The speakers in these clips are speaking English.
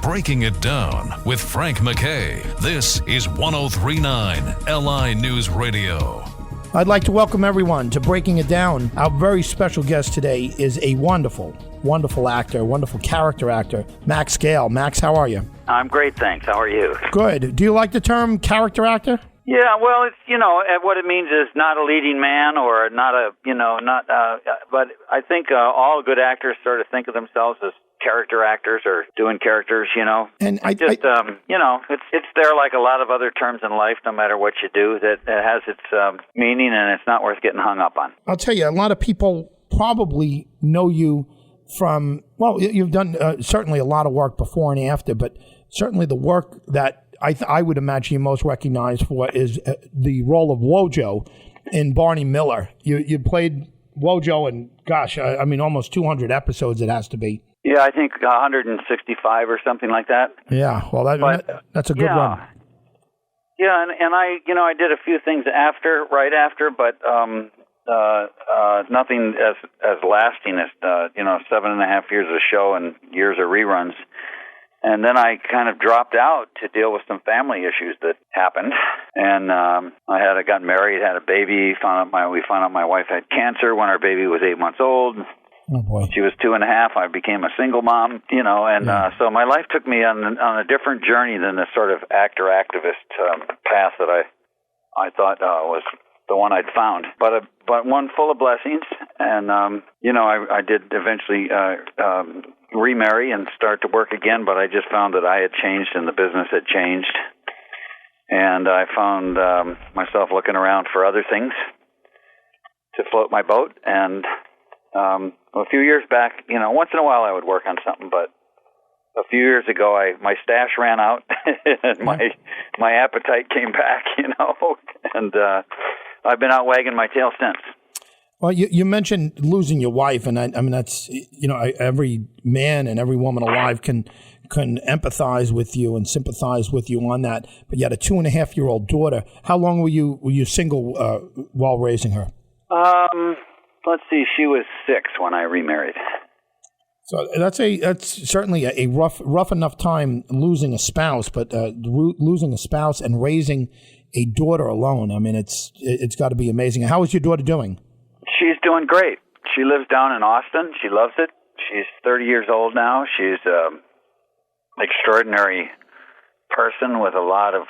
Breaking It Down with Frank MacKay. This is 103.9 LI News Radio. I'd like to welcome everyone to Breaking It Down. Our very special guest today is a wonderful actor, wonderful character actor, Max Gail. Max, how are you? I'm great, thanks. How are you? Good. Do you like the term character actor? Yeah, well, it's, what it means is not a leading man or but I think all good actors sort of think of themselves as character actors or doing characters, And it's there like a lot of other terms in life, no matter what you do, that it has its meaning and it's not worth getting hung up on. I'll tell you, a lot of people probably know you from, you've done certainly a lot of work before and after, but certainly the work that I would imagine you most recognized for is the role of Wojo in Barney Miller. You played Wojo in, almost 200 episodes it has to be. Yeah, I think 165 or something like that. Yeah, well, that's a good run. Yeah, and I did a few things right after, but nothing as lasting as 7.5 years of show and years of reruns. And then I kind of dropped out to deal with some family issues that happened. And I got married, had a baby. We found out my wife had cancer when our baby was 8 months old. Oh boy! She was 2.5. I became a single mom, so my life took me on a different journey than the sort of actor-activist path that I thought was the one I'd found, but one full of blessings. And I did eventually remarry and start to work again, but I just found that I had changed and the business had changed, and I found myself looking around for other things to float my boat. And a few years back, once in a while I would work on something, but a few years ago my stash ran out and my appetite came back, and I've been out wagging my tail since. Well, you mentioned losing your wife, and I mean that's every man and every woman alive can empathize with you and sympathize with you on that. But you had a 2.5-year-old daughter. How long were you single while raising her? Let's see, she was 6 when I remarried. So that's certainly a rough enough time losing a spouse, but losing a spouse and raising a daughter alone. I mean, it's got to be amazing. How is your daughter doing? She's doing great. She lives down in Austin. She loves it. She's 30 years old now. She's an extraordinary person with a lot of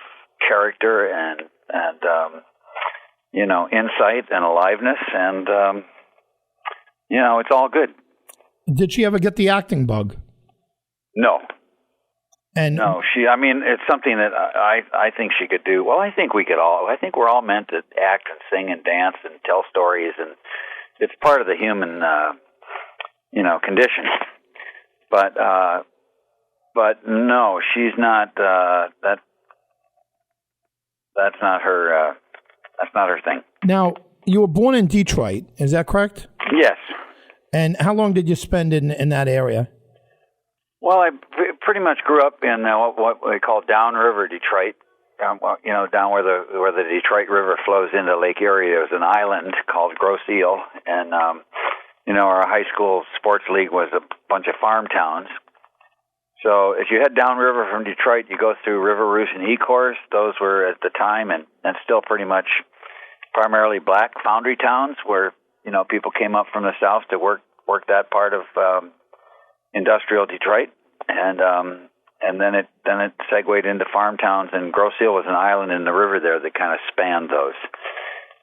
character and insight and aliveness, and it's all good. Did she ever get the acting bug? No. And no, it's something that I think she could do. Well, I think we're all meant to act and sing and dance and tell stories, and it's part of the human, condition. But no, she's not, that's not her thing. Now, you were born in Detroit, is that correct? Yes. And how long did you spend in that area? Well, I pretty much grew up in what we call downriver Detroit, down where the Detroit River flows into Lake Erie. There's an island called Grosse Ile, and our high school sports league was a bunch of farm towns. So as you head downriver from Detroit, you go through River Rouge and Ecorse. Those were at the time and still pretty much primarily black foundry towns where people came up from the south to work that part of industrial Detroit, and then it segued into farm towns, and Grosse Ile was an island in the river there that kind of spanned those.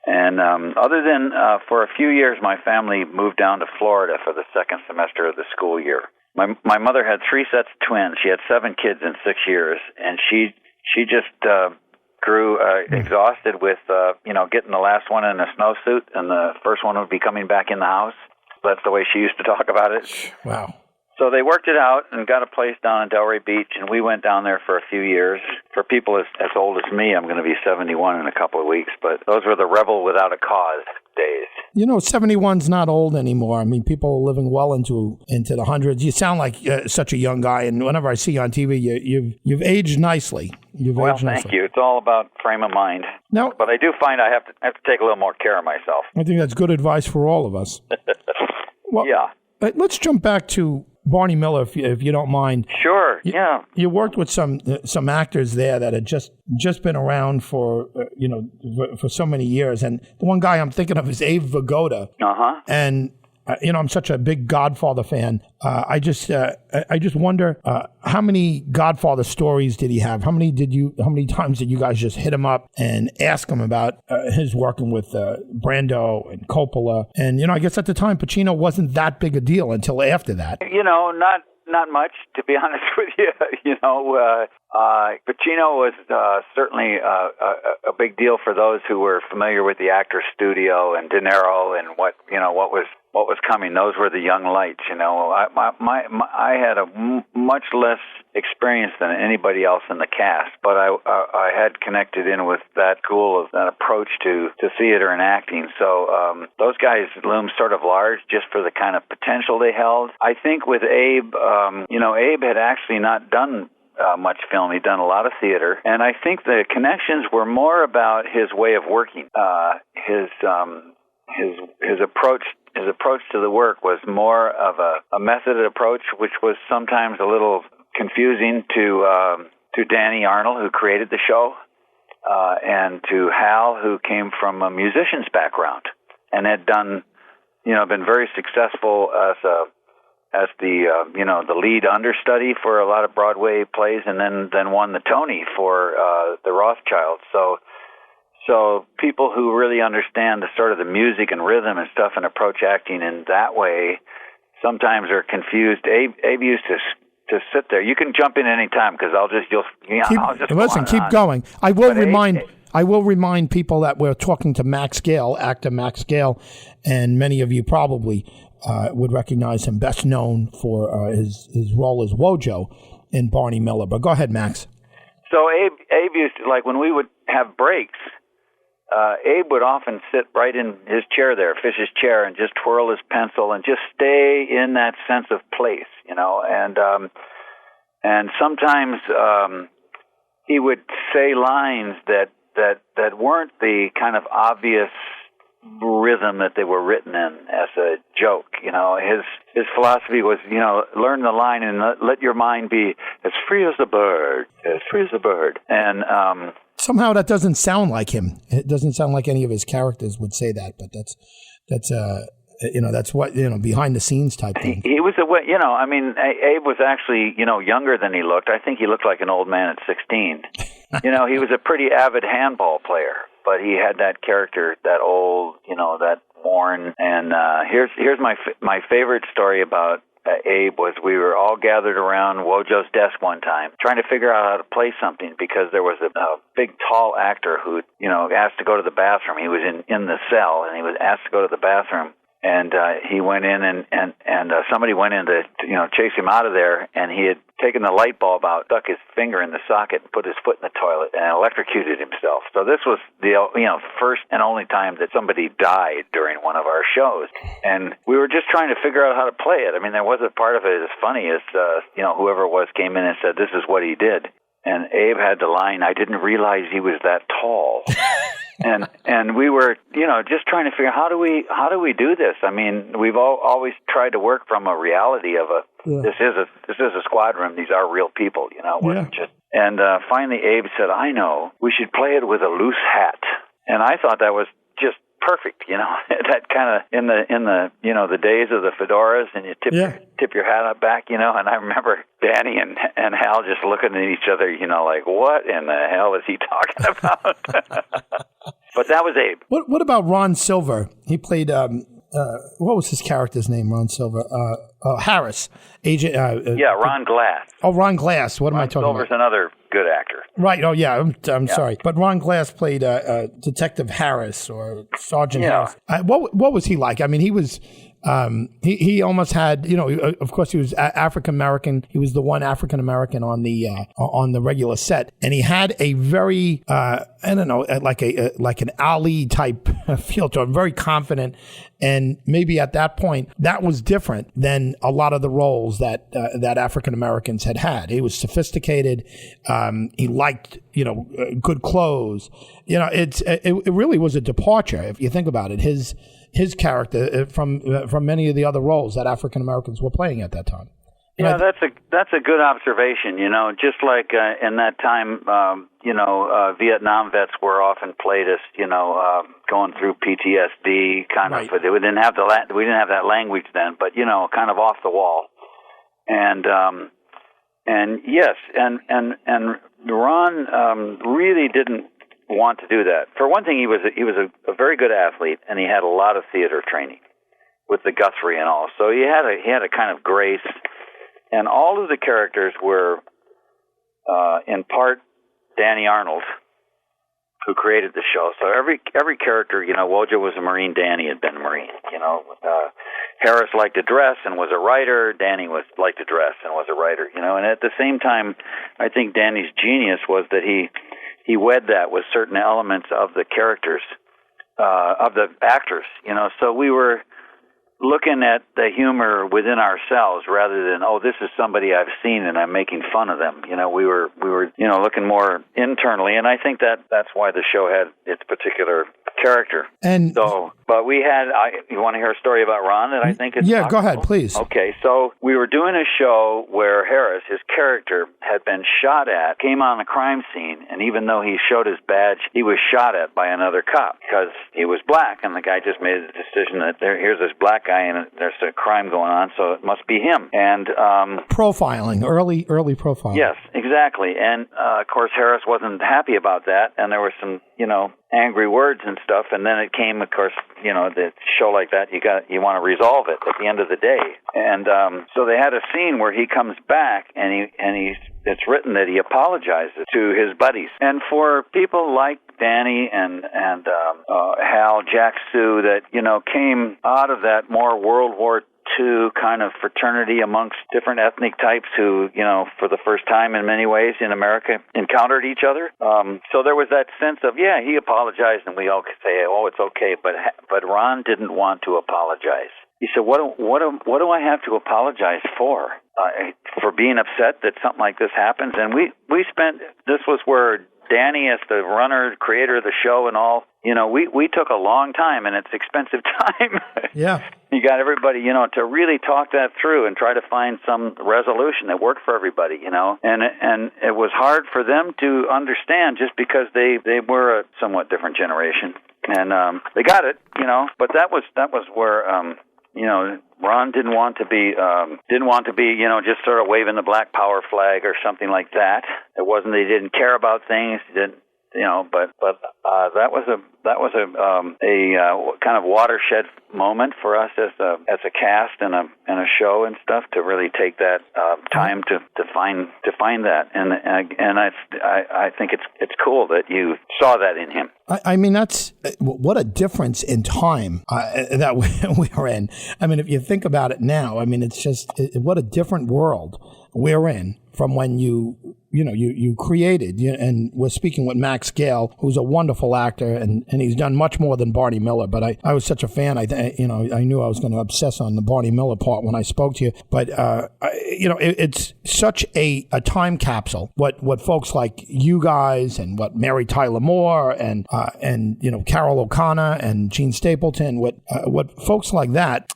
And other than for a few years, my family moved down to Florida for the second semester of the school year. My mother had 3 sets of twins. She had 7 kids in 6 years, and she just grew exhausted with getting the last one in a snowsuit, and the first one would be coming back in the house. That's the way she used to talk about it. Wow. So they worked it out and got a place down in Delray Beach, and we went down there for a few years. For people as old as me, I'm going to be 71 in a couple of weeks, but those were the rebel without a cause days. 71's not old anymore. I mean, people are living well into the hundreds. You sound like such a young guy, and whenever I see you on TV, you've aged nicely. Thank you. It's all about frame of mind. Now, but I do find I have to take a little more care of myself. I think that's good advice for all of us. Well, yeah. Let's jump back to Barney Miller, if you don't mind. Sure. Yeah. You worked with some actors there that had just been around for for so many years, and the one guy I'm thinking of is Abe Vigoda. And I'm such a big Godfather fan. I just wonder how many Godfather stories did he have? How many times did you guys just hit him up and ask him about his working with Brando and Coppola? And I guess at the time Pacino wasn't that big a deal until after that. Not much, to be honest with you. Pacino was certainly a big deal for those who were familiar with the Actors Studio and De Niro and what was coming. Those were the young lights. I had a much less experience than anybody else in the cast, but I had connected in with that school of that approach to theater and acting. So those guys loomed sort of large just for the kind of potential they held. I think with Abe, Abe had actually not done much film. He'd done a lot of theater, and I think the connections were more about his way of working. His approach to the work was more of a methoded approach, which was sometimes a little confusing to Danny Arnold, who created the show, and to Hal, who came from a musician's background and had done, been very successful as the lead understudy for a lot of Broadway plays, and then won the Tony for the Rothschilds. So people who really understand the sort of the music and rhythm and stuff and approach acting in that way sometimes are confused. Abe used to sit there. You can jump in any time because I'll just keep going. I will remind people that we're talking to Max Gail, actor Max Gail, and many of you probably would recognize him, best known for his role as Wojo in Barney Miller. But go ahead, Max. So Abe used to, like when we would have breaks, Abe would often sit right in his chair there, Fish's chair, and just twirl his pencil and just stay in that sense of place, and sometimes he would say lines that weren't the kind of obvious rhythm that they were written in as a joke. His philosophy was, learn the line and let your mind be as free as a bird, and somehow that doesn't sound like him. It doesn't sound like any of his characters would say that, but that's what, behind the scenes type thing. He was Abe was actually, younger than he looked. I think he looked like an old man at 16. He was a pretty avid handball player, but he had that character, that old, that worn. And here's my favorite story about Abe was we were all gathered around Wojo's desk one time trying to figure out how to play something because there was a big, tall actor who, asked to go to the bathroom. He was in the cell, and he was asked to go to the bathroom. And he went in, and somebody went in to chase him out of there, and he had taken the light bulb out, stuck his finger in the socket, and put his foot in the toilet, and electrocuted himself. So this was the first and only time that somebody died during one of our shows, and we were just trying to figure out how to play it. I mean, there was a part of it as funny as whoever it was came in and said, "This is what he did," and Abe had the line, "I didn't realize he was that tall." And we were, just trying to figure out how do we do this? I mean, we've always tried to work from a reality of this is a squad room. These are real people, And finally, Abe said, "I know. We should play it with a loose hat." And I thought that was just perfect, that kind of in the days of the fedoras, and you tip your hat up back, and I remember Danny and Hal just looking at each other, like, what in the hell is he talking about? But that was Abe. What about Ron Silver? He played what was his character's name? Ron Silver, Harris, agent. Ron Glass. Oh, Ron Glass. What am I talking Silver's about? Another good actor. Right. Oh, yeah. I'm sorry, but Ron Glass played Detective Harris or Sergeant Harris. What was he like? I mean, he was. He almost had, of course he was African American. He was the one African American on the regular set, and he had a very like an Ali type feel to him, very confident. And maybe at that point that was different than a lot of the roles that African Americans had. He was sophisticated. He liked good clothes. It really was a departure if you think about it. His character from many of the other roles that African Americans were playing at that time. Yeah, that's a good observation. Just like in that time, Vietnam vets were often played as going through PTSD kind of. We didn't have that language then, but kind of off the wall. And yes, and Ron really didn't want to do that. For one thing, he was a very good athlete, and he had a lot of theater training with the Guthrie and all. So he had a kind of grace. And all of the characters were, in part, Danny Arnold, who created the show. So every character, Wojo was a Marine, Danny had been a Marine. Harris liked to dress and was a writer. Danny liked to dress and was a writer. And at the same time, I think Danny's genius was that he wed that with certain elements of the characters, of the actors. So we were looking at the humor within ourselves rather than, this is somebody I've seen and I'm making fun of them. We were looking more internally, and I think that's why the show had its particular character. And so, but we had, you want to hear a story about Ron that I think is go ahead, please. Okay, so we were doing a show where Harris, his character, had been shot at, came on a crime scene, and even though he showed his badge, he was shot at by another cop because he was black, and the guy just made the decision that here's this black guy and there's a crime going on, so it must be him. And profiling, early profiling. Yes, exactly. And of course, Harris wasn't happy about that, and there were some, angry words and stuff. And then it came, of course, the show like that, you want to resolve it at the end of the day. And so they had a scene where he comes back and it's written that he apologizes to his buddies. And for people like Danny and Hal, Jack Sue, that came out of that more World War II kind of fraternity amongst different ethnic types who, for the first time in many ways in America encountered each other. So there was that sense of, he apologized, and we all could say, it's okay. But Ron didn't want to apologize. He said, what do I have to apologize for? For being upset that something like this happens? And this was where Danny, as the runner, creator of the show and all, we took a long time, and it's expensive time. Yeah. You got everybody, to really talk that through and try to find some resolution that worked for everybody, And it was hard for them to understand just because they were a somewhat different generation. And they got it, but that was where Ron didn't want to be just sort of waving the Black Power flag or something like that. It wasn't that he didn't care about things. He didn't, but that was a kind of watershed moment for us as a cast and a show and stuff to really take that time to find that. And I think it's cool that you saw that in him. I mean, that's what a difference in time that we're in. I mean, if you think about it now, I mean, it's just what a different world we're in from when you created, and we're speaking with Max Gail, who's a wonderful actor, and he's done much more than Barney Miller. But I was such a fan. I knew I was going to obsess on the Barney Miller part when I spoke to you. But it's such a time capsule. What folks like you guys and what Mary Tyler Moore and Carol O'Connor and Gene Stapleton, what folks like that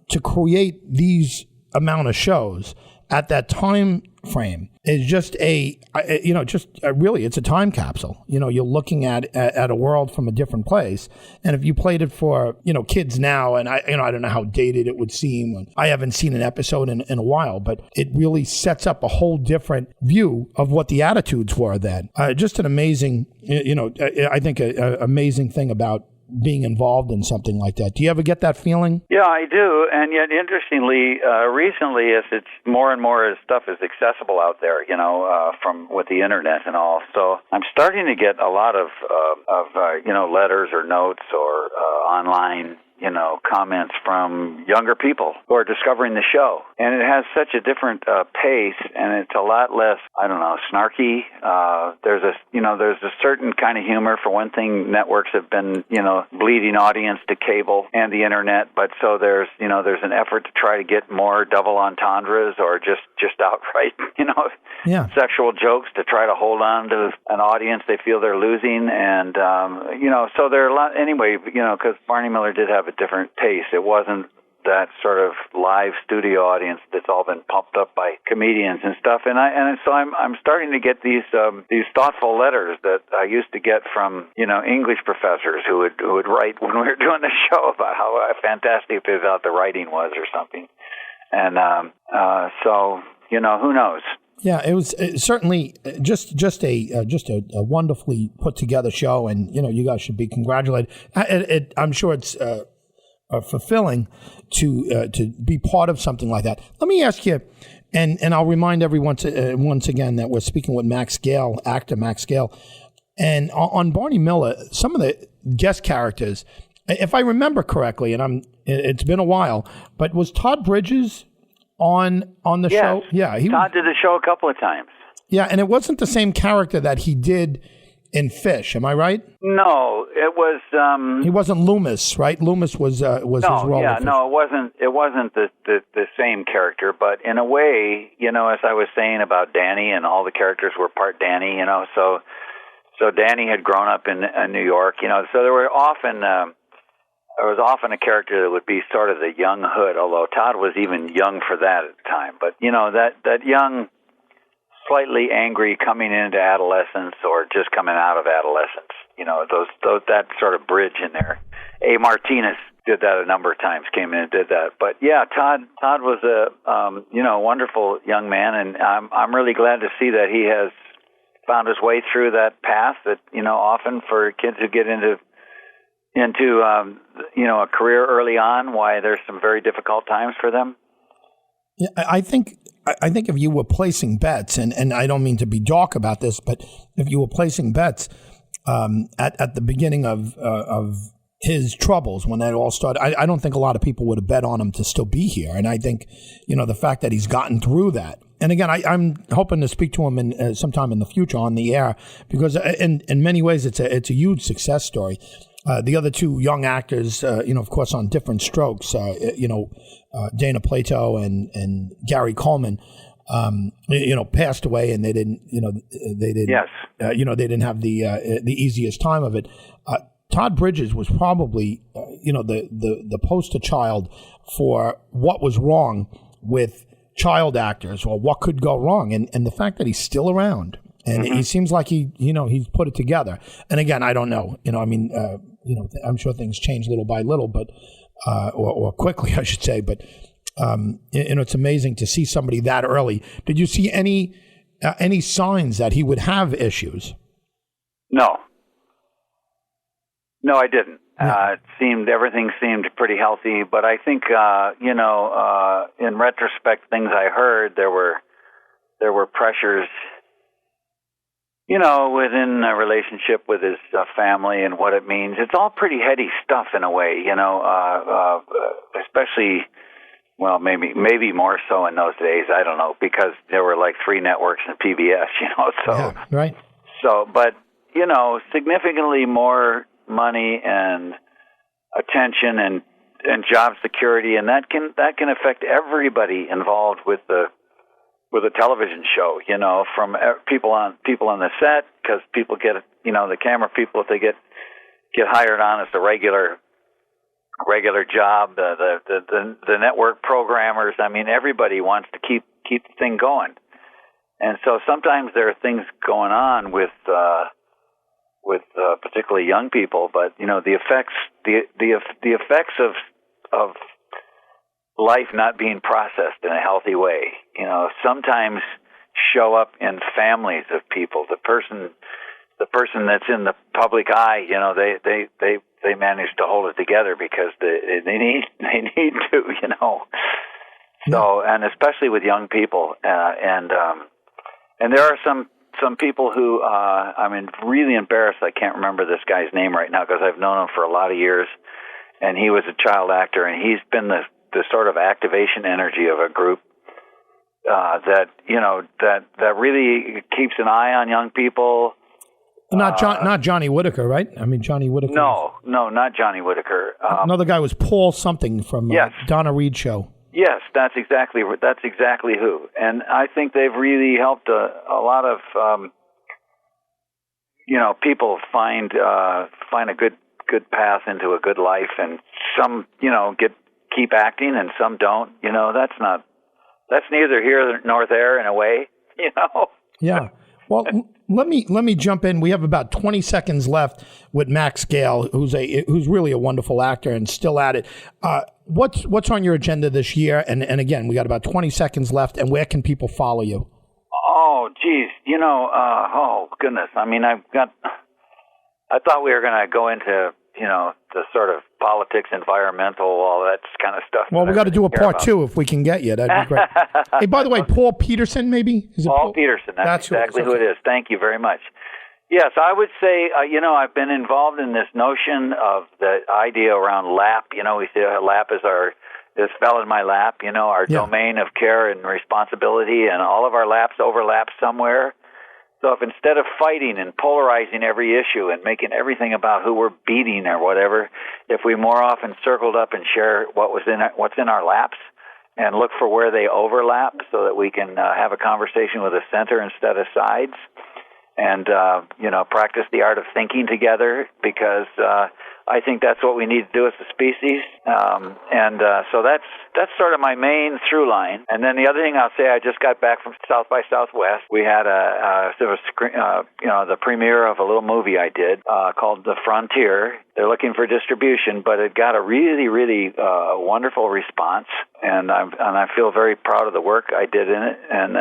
to create these amount of shows at that time frame is just really, it's a time capsule. You're looking at a world from a different place. And if you played it for, kids now, and I don't know how dated it would seem. I haven't seen an episode in a while, but it really sets up a whole different view of what the attitudes were then. Just an amazing, I think an amazing thing about being involved in something like that. Do you ever get that feeling? Yeah, I do. And yet, interestingly, recently, as it's more and more as stuff is accessible out there, from with the internet and all. So I'm starting to get a lot of letters or notes or online comments from younger people who are discovering the show. And it has such a different pace, and it's a lot less, snarky. There's a certain kind of humor. For one thing, networks have been, bleeding audience to cable and the internet, but so there's an effort to try to get more double entendres or just outright, sexual jokes to try to hold on to an audience they feel they're losing. And, so there are a lot, anyway, because Barney Miller did have a different pace. It wasn't that sort of live studio audience that's all been pumped up by comedians and stuff. So I'm starting to get these thoughtful letters that I used to get from English professors who would write when we were doing the show about how fantastic they thought the writing was or something. And so who knows. Yeah, it was certainly just a wonderfully put together show, and you guys should be congratulated. I'm sure it's fulfilling to be part of something like that. Let me ask you, and I'll remind everyone once again that we're speaking with Max Gail, actor Max Gail, and on Barney Miller, some of the guest characters, if I remember correctly, and it's been a while, but was Todd Bridges on the show? Yeah, Todd did the show a couple of times. Yeah, and it wasn't the same character that he did in Fish. Am I right? No, it was. He wasn't Loomis, right? Loomis was his role. Yeah, no, it wasn't. It wasn't the same character, but in a way, as I was saying about Danny, and all the characters were part Danny. So Danny had grown up in New York. So there were often. There was often a character that would be sort of the young hood, although Todd was even young for that at the time. But, that young, slightly angry coming into adolescence or just coming out of adolescence, that sort of bridge in there. A. Martinez did that a number of times, came in and did that. But, yeah, Todd was a, wonderful young man, and I'm really glad to see that he has found his way through that path that, often for kids who get into a career early on, why there's some very difficult times for them. Yeah, I think if you were placing bets, and I don't mean to be dark about this, but if you were placing bets at the beginning of his troubles when that all started, I don't think a lot of people would have bet on him to still be here. And I think the fact that he's gotten through that. And again, I'm hoping to speak to him sometime in the future on the air, because in many ways it's a huge success story. The other two young actors, of course, on different strokes, Dana Plato and Gary Coleman, passed away, and they didn't Yes. They didn't have the easiest time of it. Todd Bridges was probably, the poster child for what was wrong with child actors, or what could go wrong, and the fact that he's still around. And he seems like he's put it together. And again, I don't know. I'm sure things change little by little, but or quickly, I should say. But it's amazing to see somebody that early. Did you see any signs that he would have issues? No, I didn't. Everything seemed pretty healthy. But I think in retrospect, things I heard, there were pressures. Within a relationship with his family and what it means. It's all pretty heady stuff in a way, especially, well, maybe more so in those days. I don't know, because there were like 3 networks and PBS, so. Yeah, right. So, but, significantly more money and attention and job security, and that can affect everybody involved with a television show, from people on the set, because people get, the camera people, if they get hired on as a regular job, the network programmers, everybody wants to keep the thing going. And so sometimes there are things going on with particularly young people, but the effects of life not being processed in a healthy way, sometimes show up in families of people. The person that's in the public eye, they manage to hold it together because they need to, So, and especially with young people, and there are some people who I'm really embarrassed. I can't remember this guy's name right now because I've known him for a lot of years, and he was a child actor, and he's been the sort of activation energy of a group that really keeps an eye on young people. Not Johnny Whitaker, right? Johnny Whitaker. No, not Johnny Whitaker. Another guy was Paul something from Donna Reed show. Yes, that's exactly who. And I think they've really helped a lot of people find a good path into a good life, and some keep acting and some don't. That's neither here nor there in a way. Yeah. Well, let me jump in. We have about 20 seconds left with Max Gail, who's really a wonderful actor and still at it. What's on your agenda this year? And again, we got about 20 seconds left. And where can people follow you? Oh, geez. Oh goodness. I mean, I thought we were going to go into the sort of politics, environmental, all that kind of stuff. Well, we got to do a part 2 if we can get you. That'd be great. Hey, by the way, Paul Peterson, maybe? Is it Paul Peterson. That's exactly who it is. Thank you very much. Yes, I would say, I've been involved in this notion of the idea around lap. We say lap is this fell in my lap, our domain of care and responsibility, and all of our laps overlap somewhere. So if instead of fighting and polarizing every issue and making everything about who we're beating or whatever, if we more often circled up and share what's in our laps and look for where they overlap so that we can have a conversation with a center instead of sides, and practice the art of thinking together, because I think that's what we need to do as a species. So that's sort of my main through line. And then the other thing I'll say, I just got back from South by Southwest. We had the premiere of a little movie I did called The Frontier. They're looking for distribution, but it got a really, really wonderful response, and I feel very proud of the work I did in it. And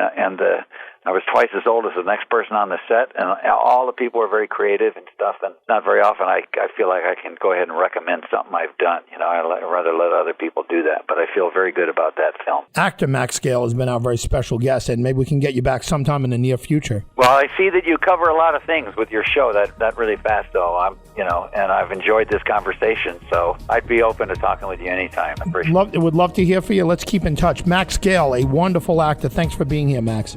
I was twice as old as the next person on the set, and all the people were very creative and stuff. And not very often I feel like I can go ahead and recommend something I've done. I'd rather let other people do that, but I feel very good about that film. Actor Max Gail has been our very special guest, and maybe we can get you back sometime in the near future. Well, I see that you cover a lot of things with your show. That really fast, though. And I've enjoyed this conversation, so I'd be open to talking with you anytime. I appreciate it. Would love to hear from you. Let's keep in touch. Max Gail, a wonderful actor. Thanks for being here, Max.